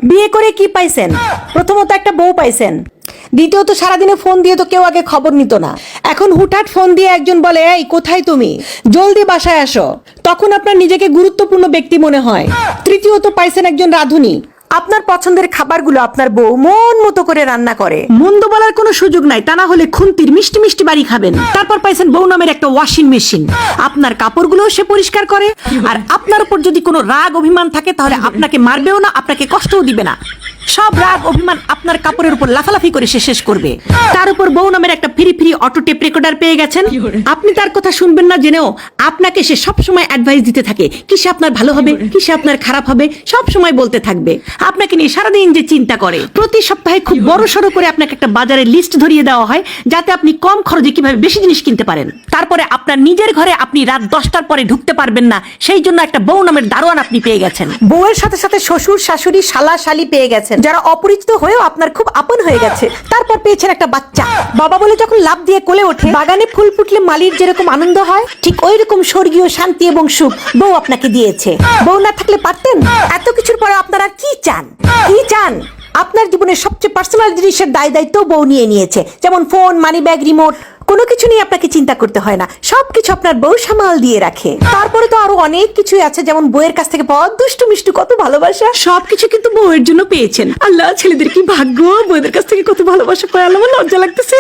বিয়ে করে কি পাইছেন? প্রথমত একটা বউ পাইছেন, দ্বিতীয়ত সারাদিনে ফোন দিয়ে তো কেউ আগে খবর নিত না। এখন হুটহাট ফোন দিয়ে একজন বলে, এই কোথায় তুমি, জলদি বাসায় আসো, তখন আপনার নিজেকে গুরুত্বপূর্ণ ব্যক্তি মনে হয়। তৃতীয়ত পাইছেন একজন রাঁধুনি, আপনার পছন্দের খাবারগুলো আপনার বউ মন মতো করে রান্না করে, মন্দ বলার কোনো সুযোগ নাই, তা না হলে খুন্তির মিষ্টি মিষ্টি বাড়ি খাবেন। তারপর পাইছেন বউ নামের একটা ওয়াশিং মেশিন, আপনার কাপড়গুলো সে পরিষ্কার করে, আর আপনার উপর যদি কোনো রাগ অভিমান থাকে তাহলে আপনাকে মারবেও না, আপনাকে কষ্টও দিবে না। সব রাগ অভিমান আপনার কাপড়ের উপর লাফালাফি করে সে শেষ করবে। তার উপর বউ নামের একটা free free auto tape recorder পেয়ে গেছেন, আপনি তার কথা শুনবেন না জেনেও আপনাকে সে সব সময় অ্যাডভাইস দিতে থাকে, কিসে আপনার ভালো হবে, কিসে আপনার খারাপ হবে, সব সময় বলতে থাকবে। আপনাকে নিয়ে সারাদিন যে চিন্তা করে, প্রতি সপ্তাহে খুব বড় সড়ো করে আপনাকে একটা বাজারের লিস্ট ধরিয়ে দেওয়া হয় যাতে আপনি কম খরচে কিভাবে বেশি জিনিস কিনতে পারেন। তারপরে আপনার নিজের ঘরে আপনি রাত 10টার পরে ঢুকতে পারবেন না, সেই জন্য একটা বউ নামের দারোয়ান আপনি পেয়ে গেছেন। বউয়ের সাথে সাথে শ্বশুর শাশুড়ি শালা শালি পেয়ে গেছেন, যারা অপরিচিত হয়েও আপনার খুব আপন হয়ে গেছে। তারপর পেয়েছেন একটা বাচ্চা, বাবা বলে যখন লাফ দিয়ে কোলে ওঠে, বাগানে ফুল ফুটলে মালির যেরকম আনন্দ হয়, ঠিক ওই রকম স্বর্গীয় শান্তি এবং সুখ বউ আপনাকে দিয়েছে। বউ না থাকলে পারতেন? এত কিছুর পরে আপনারা কি চান? কি চান? আপনার জীবনের সবচেয়ে পার্সোনাল জিনিসের দায় দায়িত্ব বউ নিয়ে নিয়েছে, যেমন ফোন, মানি ব্যাগ, রিমোট। কোনো কিছু নিয়ে আপনাকে চিন্তা করতে হয় না, সবকিছু আপনার বউ সামাল দিয়ে রাখে। তারপরে তো আরো অনেক কিছুই আছে, যেমন বউয়ের কাছ থেকে পাওয়া দুষ্টু মিষ্টু কত ভালোবাসা। সবকিছু কিন্তু বউয়ের জন্য পেয়েছেন। আল্লাহ, ছেলেদের কি ভাগ্য, বউদের কাছ থেকে কত ভালোবাসা পায়। আল্লাহ, আমার লজ্জা লাগতেছে।